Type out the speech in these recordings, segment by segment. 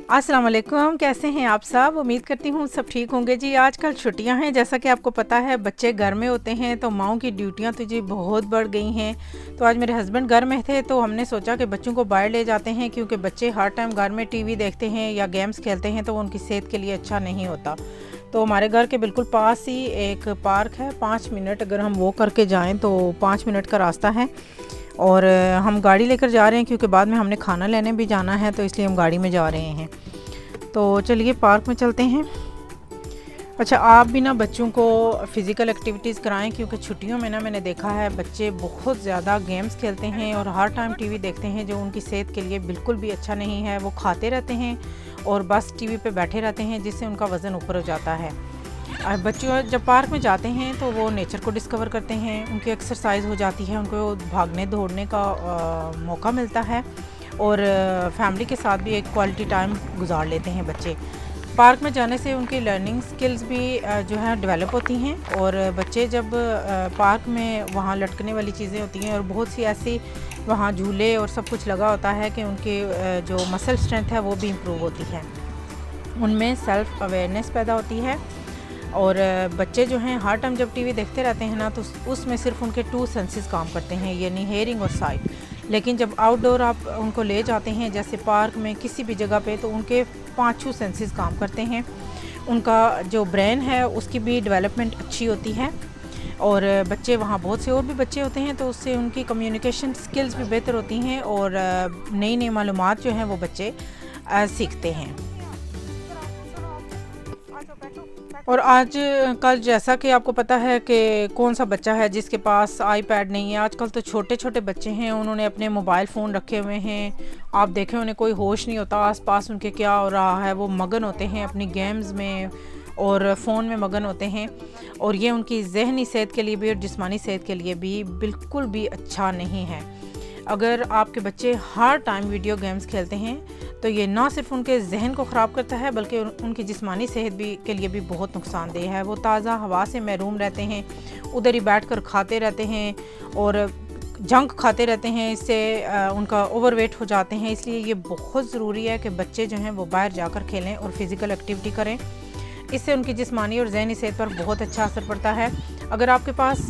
अस्सलाम वालेकुम, कैसे हैं आप सब? उम्मीद करती हूँ सब ठीक होंगे जी। आजकल छुट्टियां हैं, जैसा कि आपको पता है बच्चे घर में होते हैं तो माँओं की ड्यूटियां तो जी बहुत बढ़ गई हैं। तो आज मेरे हस्बैंड घर में थे तो हमने सोचा कि बच्चों को बाहर ले जाते हैं, क्योंकि बच्चे हर टाइम घर में टीवी देखते हैं या गेम्स खेलते हैं तो वो उनकी सेहत के लिए अच्छा नहीं होता। तो हमारे घर के बिल्कुल पास ही एक पार्क है, 5 मिनट अगर हम वो करके जाएँ तो 5 मिनट का रास्ता है। और हम गाड़ी लेकर जा रहे हैं क्योंकि बाद में हमने खाना लेने भी जाना है, तो इसलिए हम गाड़ी में जा रहे हैं। तो चलिए पार्क में चलते हैं। अच्छा, आप भी ना बच्चों को फ़िज़िकल एक्टिविटीज़ कराएं, क्योंकि छुट्टियों में ना मैंने देखा है बच्चे बहुत ज़्यादा गेम्स खेलते हैं और हर टाइम टीवी देखते हैं, जो उनकी सेहत के लिए बिल्कुल भी अच्छा नहीं है। वो खाते रहते हैं और बस टीवी पे बैठे रहते हैं, जिससे उनका वज़न ऊपर हो जाता है। बच्चों जब पार्क में जाते हैं तो वो नेचर को डिस्कवर करते हैं, उनकी एक्सरसाइज हो जाती है, उनको भागने दौड़ने का मौका मिलता है और फैमिली के साथ भी एक क्वालिटी टाइम गुजार लेते हैं बच्चे। पार्क में जाने से उनकी लर्निंग स्किल्स भी जो है डेवलप होती हैं। और बच्चे जब पार्क में वहाँ लटकने वाली चीज़ें होती हैं और बहुत सी ऐसी वहाँ झूले और सब कुछ लगा होता है कि उनके जो मसल स्ट्रेंथ है वो भी इम्प्रूव होती है, उनमें सेल्फ अवेयरनेस पैदा होती है। और बच्चे जो हैं हर टाइम जब टीवी देखते रहते हैं ना, तो उसमें सिर्फ उनके 2 सेंसेस काम करते हैं, यानी हेयरिंग और साइट। लेकिन जब आउटडोर आप उनको ले जाते हैं, जैसे पार्क में किसी भी जगह पे, तो उनके 5 सेंसेस काम करते हैं। उनका जो ब्रेन है उसकी भी डेवलपमेंट अच्छी होती है। और बच्चे वहाँ बहुत से और भी बच्चे होते हैं, तो उससे उनकी कम्युनिकेशन स्किल्स भी बेहतर होती हैं और नई नई मालूमात जो हैं वो बच्चे सीखते हैं। और आज कल जैसा कि आपको पता है कि कौन सा बच्चा है जिसके पास आईपैड नहीं है। आजकल तो छोटे छोटे बच्चे हैं, उन्होंने अपने मोबाइल फ़ोन रखे हुए हैं। आप देखें उन्हें कोई होश नहीं होता आसपास उनके क्या हो रहा है। वो मगन होते हैं अपनी गेम्स में और फ़ोन में मगन होते हैं, और ये उनकी जहनी सेहत के लिए भी और जिस्मानी सेहत के लिए भी बिल्कुल भी अच्छा नहीं है। अगर आपके बच्चे हर टाइम वीडियो गेम्स खेलते हैं तो ये ना सिर्फ उनके जहन को ख़राब करता है, बल्कि उनकी जिस्मानी सेहत भी के लिए भी बहुत नुकसानदेह है। वो ताज़ा हवा से महरूम रहते हैं, उधर ही बैठकर खाते रहते हैं और जंक खाते रहते हैं। इससे उनका ओवरवेट हो जाते हैं। इसलिए ये बहुत ज़रूरी है कि बच्चे जो हैं वो बाहर जाकर खेलें और फ़िज़िकल एक्टिविटी करें। इससे उनकी जिस्मानी और ज़हनी सेहत पर बहुत अच्छा असर पड़ता है। अगर आपके पास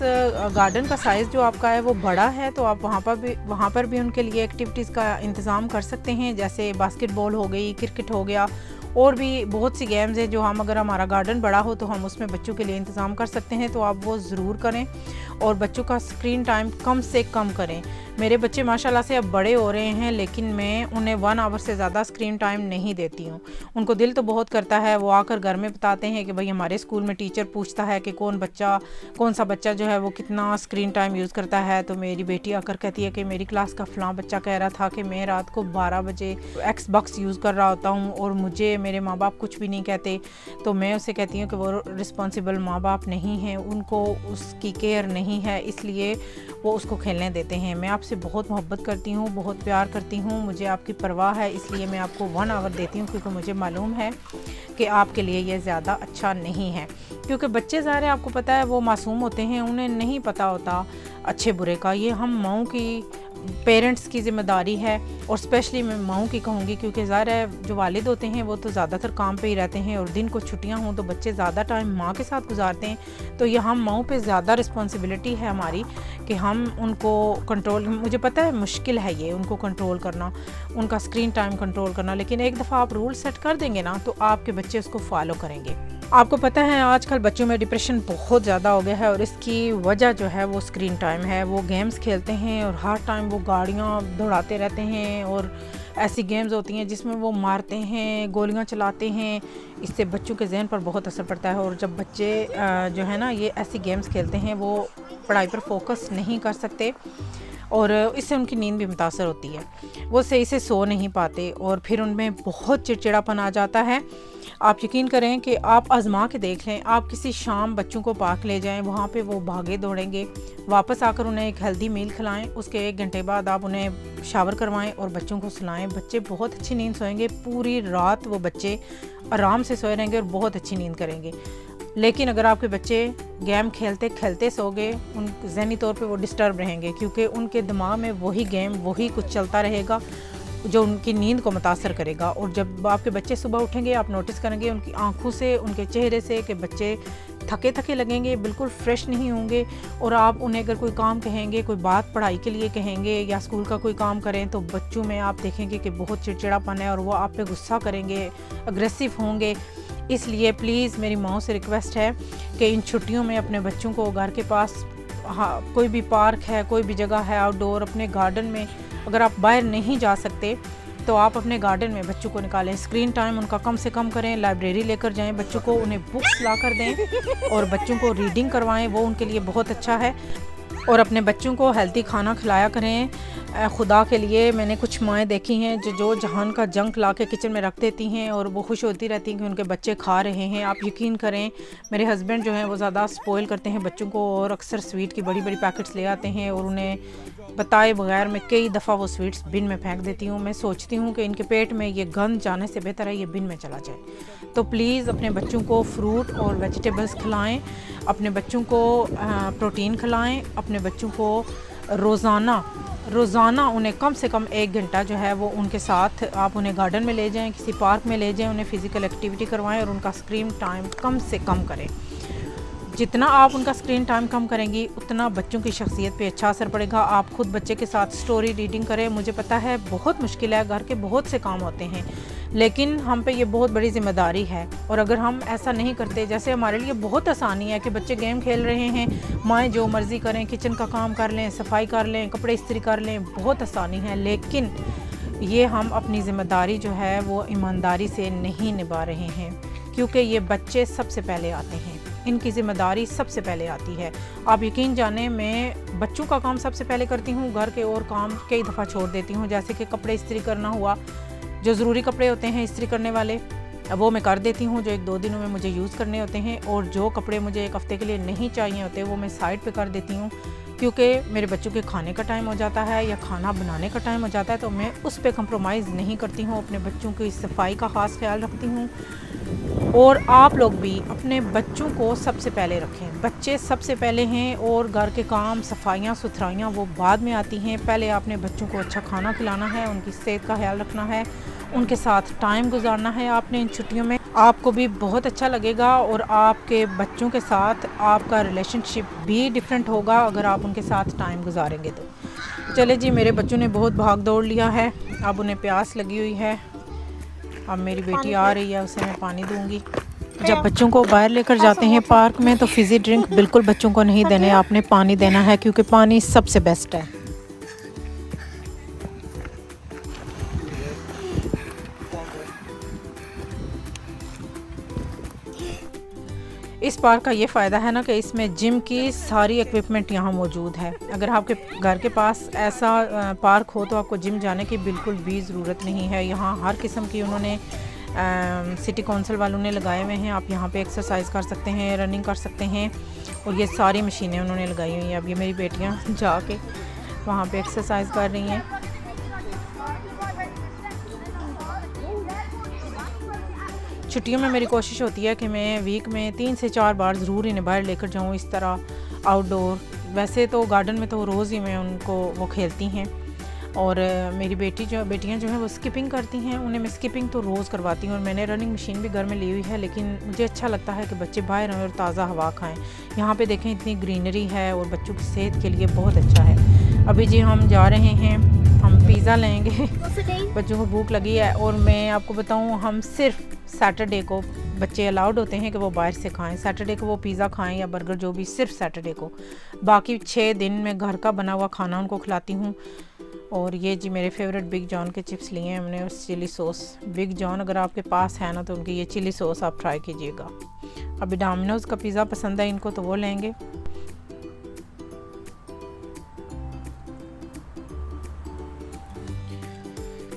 गार्डन का साइज़ जो आपका है वो बड़ा है, तो आप वहाँ पर भी उनके लिए एक्टिविटीज़ का इंतज़ाम कर सकते हैं, जैसे बास्केटबॉल हो गई, क्रिकेट हो गया, और भी बहुत सी गेम्स हैं जो हम, अगर हमारा गार्डन बड़ा हो तो हम उसमें बच्चों के लिए इंतज़ाम कर सकते हैं। तो आप वो ज़रूर करें और बच्चों का स्क्रीन टाइम कम से कम करें। मेरे बच्चे माशाल्लाह से अब बड़े हो रहे हैं, लेकिन मैं उन्हें 1 आवर से ज़्यादा स्क्रीन टाइम नहीं देती हूँ। उनको दिल तो बहुत करता है, वो आकर घर में बताते हैं कि भाई हमारे स्कूल में टीचर पूछता है कि कौन सा बच्चा जो है वो कितना स्क्रीन टाइम यूज़ करता है। तो मेरी बेटी आकर कहती है कि मेरी क्लास का फ़लाँ बच्चा कह रहा था कि मैं रात को 12 बजे एक्सबॉक्स यूज़ कर रहा होता हूँ और मुझे मेरे माँ बाप कुछ भी नहीं कहते। तो मैं उससे कहती हूँ कि वो रिस्पॉन्सिबल माँ बाप नहीं हैं, उनको उसकी केयर नहीं है, इसलिए वो उसको खेलने देते हैं। मैं आपसे बहुत मोहब्बत करती हूँ, बहुत प्यार करती हूँ, मुझे आपकी परवाह है, इसलिए मैं आपको 1 आवर देती हूँ, क्योंकि मुझे मालूम है कि आपके लिए ये ज़्यादा अच्छा नहीं है। क्योंकि बच्चे ज़ाहिर है आपको पता है वो मासूम होते हैं, उन्हें नहीं पता होता अच्छे बुरे का। ये हम माँओं की, पेरेंट्स की ज़िम्मेदारी है, और स्पेशली मैं माँओं की कहूँगी, क्योंकि ज़ाहिर है जो वालिद होते हैं वो तो ज़्यादातर काम पे ही रहते हैं और दिन को छुट्टियाँ हों तो बच्चे ज़्यादा टाइम माँ के साथ गुजारते हैं। तो ये हम माँओं पे ज़्यादा रिस्पॉन्सिबिलिटी है हमारी कि हम उनको कंट्रोल, मुझे पता है मुश्किल है ये उनको कंट्रोल करना, उनका स्क्रीन टाइम कंट्रोल करना, लेकिन एक दफ़ा आप रूल सेट कर देंगे ना तो आपके बच्चे उसको फॉलो करेंगे। आपको पता है आजकल बच्चों में डिप्रेशन बहुत ज़्यादा हो गया है, और इसकी वजह जो है वो स्क्रीन टाइम है। वो गेम्स खेलते हैं और हर टाइम वो गाड़ियाँ दौड़ाते रहते हैं, और ऐसी गेम्स होती हैं जिसमें वो मारते हैं, गोलियाँ चलाते हैं। इससे बच्चों के जहन पर बहुत असर पड़ता है, और जब बच्चे जो है ना ये ऐसी गेम्स खेलते हैं वो पढ़ाई पर फोकस नहीं कर सकते, और इससे उनकी नींद भी मुतासर होती है। वो सही से सो नहीं पाते और फिर उनमें बहुत चिड़चिड़ापन आ जाता है। आप यकीन करें कि आप आज़मा के देख लें, आप किसी शाम बच्चों को पार्क ले जाएं, वहाँ पे वो भागे दौड़ेंगे, वापस आकर उन्हें एक हेल्दी मील खिलाएं, उसके 1 घंटे बाद आप उन्हें शावर करवाएं और बच्चों को सुलाएं। बच्चे बहुत अच्छी नींद सोएंगे, पूरी रात वो बच्चे आराम से सोए रहेंगे और बहुत अच्छी नींद करेंगे। लेकिन अगर आपके बच्चे गेम खेलते खेलते सो गए, उन जहनी तौर पे वो डिस्टर्ब रहेंगे, क्योंकि उनके दिमाग में वही गेम, वही कुछ चलता रहेगा। जो उनकी नींद को मुतासर करेगा। और जब आपके बच्चे सुबह उठेंगे आप नोटिस करेंगे उनकी आंखों से, उनके चेहरे से कि बच्चे थके थके लगेंगे, बिल्कुल फ्रेश नहीं होंगे। और आप उन्हें अगर कोई काम कहेंगे, कोई बात पढ़ाई के लिए कहेंगे या स्कूल का कोई काम करें, तो बच्चों में आप देखेंगे कि बहुत चिड़चिड़ापन है और वो आप पे गुस्सा करेंगे, अग्रेसिव होंगे। इसलिए प्लीज़ मेरी माओ से रिक्वेस्ट है कि इन छुट्टियों में अपने बच्चों को घर के पास, हाँ, कोई भी पार्क है, कोई भी जगह है आउटडोर, अपने गार्डन में, अगर आप बाहर नहीं जा सकते तो आप अपने गार्डन में बच्चों को निकालें। स्क्रीन टाइम उनका कम से कम करें, लाइब्रेरी लेकर जाएं बच्चों को, उन्हें बुक्स ला कर दें और बच्चों को रीडिंग करवाएं, वो उनके लिए बहुत अच्छा है। और अपने बच्चों को हेल्दी खाना खिलाया करें। खुदा के लिए मैंने कुछ माएँ देखी हैं जो जहान का जंक ला के किचन में रख देती हैं और वो खुश होती रहती हैं कि उनके बच्चे खा रहे हैं। आप यकीन करें, मेरे हस्बैंड जो हैं वो ज़्यादा स्पॉइल करते हैं बच्चों को और अक्सर स्वीट की बड़ी बड़ी पैकेट्स ले आते हैं और उन्हें बताए बगैर मैं कई दफ़ा वो स्वीट्स बिन में फेंक देती हूँ। मैं सोचती हूँ कि इनके पेट में ये गंद जाने से बेहतर है ये बिन में चला जाए। तो प्लीज़ अपने बच्चों को फ्रूट और वेजिटेबल्स खिलाएं, अपने बच्चों को प्रोटीन खिलाएं, अपने बच्चों को रोज़ाना उन्हें कम से कम 1 घंटा जो है वो उनके साथ आप उन्हें गार्डन में ले जाएं, किसी पार्क में ले जाएं, उन्हें फ़िज़िकल एक्टिविटी करवाएं और उनका स्क्रीन टाइम कम से कम करें। जितना आप उनका स्क्रीन टाइम कम करेंगी उतना बच्चों की शख्सियत पे अच्छा असर पड़ेगा। आप खुद बच्चे के साथ स्टोरी रीडिंग करें। मुझे पता है बहुत मुश्किल है, घर के बहुत से काम होते हैं, लेकिन हम पे ये बहुत बड़ी ज़िम्मेदारी है। और अगर हम ऐसा नहीं करते, जैसे हमारे लिए बहुत आसानी है कि बच्चे गेम खेल रहे हैं, माएँ जो मर्ज़ी करें, किचन का काम कर लें, सफाई कर लें, कपड़े इस्त्री कर लें, बहुत आसानी है। लेकिन ये हम अपनी ज़िम्मेदारी जो है वो ईमानदारी से नहीं निभा रहे हैं, क्योंकि ये बच्चे सबसे पहले आते हैं, इनकी ज़िम्मेदारी सबसे पहले आती है। आप यकीन जाने, मैं बच्चों का काम सबसे पहले करती हूँ, घर के और काम कई दफ़ा छोड़ देती हूँ। जैसे कि कपड़े इस्त्री करना हुआ, जो ज़रूरी कपड़े होते हैं इस्त्री करने वाले वो मैं कर देती हूँ, जो 1-2 दिनों में मुझे यूज़ करने होते हैं। और जो कपड़े मुझे 1 हफ़्ते के लिए नहीं चाहिए होते वो मैं साइड पे कर देती हूँ, क्योंकि मेरे बच्चों के खाने का टाइम हो जाता है या खाना बनाने का टाइम हो जाता है, तो मैं उस पर कंप्रोमाइज़ नहीं करती हूँ। अपने बच्चों की सफाई का ख़ास ख्याल रखती हूँ। और आप लोग भी अपने बच्चों को सबसे पहले रखें। बच्चे सबसे पहले हैं और घर के काम, सफाइयाँ सुथराइयाँ वो बाद में आती हैं। पहले आपने बच्चों को अच्छा खाना खिलाना है, उनकी सेहत का ख्याल रखना है, उनके साथ टाइम गुजारना है आपने इन छुट्टियों में। आपको भी बहुत अच्छा लगेगा और आपके बच्चों के साथ आपका रिलेशनशिप भी डिफरेंट होगा अगर आप उनके साथ टाइम गुजारेंगे तो। चले जी, मेरे बच्चों ने बहुत भाग दौड़ लिया है, अब उन्हें प्यास लगी हुई है। अब मेरी बेटी आ रही है, उसे मैं पानी दूंगी। जब बच्चों को बाहर लेकर जाते हैं पार्क में तो फिज़ी ड्रिंक बिल्कुल बच्चों को नहीं देने, आपने पानी देना है, क्योंकि पानी सबसे बेस्ट है। इस पार्क का ये फ़ायदा है ना कि इसमें जिम की सारी इक्विपमेंट यहाँ मौजूद है। अगर आपके घर के पास ऐसा पार्क हो तो आपको जिम जाने की बिल्कुल भी ज़रूरत नहीं है। यहाँ हर किस्म की उन्होंने सिटी कौंसिल वालों ने लगाए हुए हैं। आप यहाँ पे एक्सरसाइज कर सकते हैं, रनिंग कर सकते हैं, और ये सारी मशीनें उन्होंने लगाई हुई हैं। अब ये मेरी बेटियाँ जाके वहाँ पे एक्सरसाइज कर रही हैं। छुट्टियों में मेरी कोशिश होती है कि मैं वीक में 3 से 4 बार ज़रूर इन्हें बाहर लेकर जाऊँ, इस तरह आउटडोर। वैसे तो गार्डन में तो रोज़ ही मैं उनको वो खेलती हैं। और मेरी बेटियां जो हैं वो स्किपिंग करती हैं, उन्हें मैं स्किपिंग तो रोज़ करवाती हूँ। और मैंने रनिंग मशीन भी घर में ली हुई है, लेकिन मुझे अच्छा लगता है कि बच्चे बाहर आएँ और ताज़ा हवा खाएँ। यहाँ पे देखें इतनी ग्रीनरी है और बच्चों की सेहत के लिए बहुत अच्छा है। अभी जी हम जा रहे हैं, हम पिज़्ज़ा लेंगे। बच्चों को भूख लगी है। और मैं आपको बताऊँ, हम सिर्फ सैटरडे को बच्चे अलाउड होते हैं कि वो बाहर से खाएं। सैटरडे को वो पिज़्ज़ा खाएं या बर्गर, जो भी, सिर्फ सैटरडे को। बाकी 6 दिन मैं घर का बना हुआ खाना उनको खिलाती हूँ। और ये जी मेरे फेवरेट बिग जॉन के चिप्स लिए हैं हमने, और चिली सॉस। बिग जॉन अगर आपके पास है ना तो उनकी ये चिली सॉस आप ट्राई कीजिएगा। अभी डोमिनोज़ का पिज़्ज़ा पसंद है इनको तो वो लेंगे।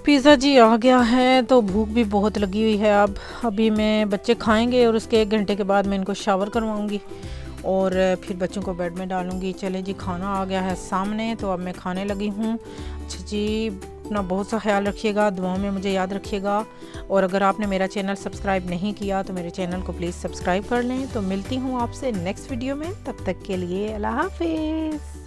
पिज़्ज़ा जी आ गया है तो भूख भी बहुत लगी हुई है। अब अभी मैं बच्चे खाएंगे और उसके 1 घंटे के बाद मैं इनको शावर करवाऊंगी और फिर बच्चों को बेड में डालूंगी। चले जी, खाना आ गया है सामने, तो अब मैं खाने लगी हूँ। अच्छा जी, अपना बहुत सा ख्याल रखिएगा, दुआओं में मुझे याद रखिएगा। और अगर आपने मेरा चैनल सब्सक्राइब नहीं किया तो मेरे चैनल को प्लीज़ सब्सक्राइब कर लें। तो मिलती हूँ आपसे नेक्स्ट वीडियो में, तब तक के लिए अल्लाह हाफिज़।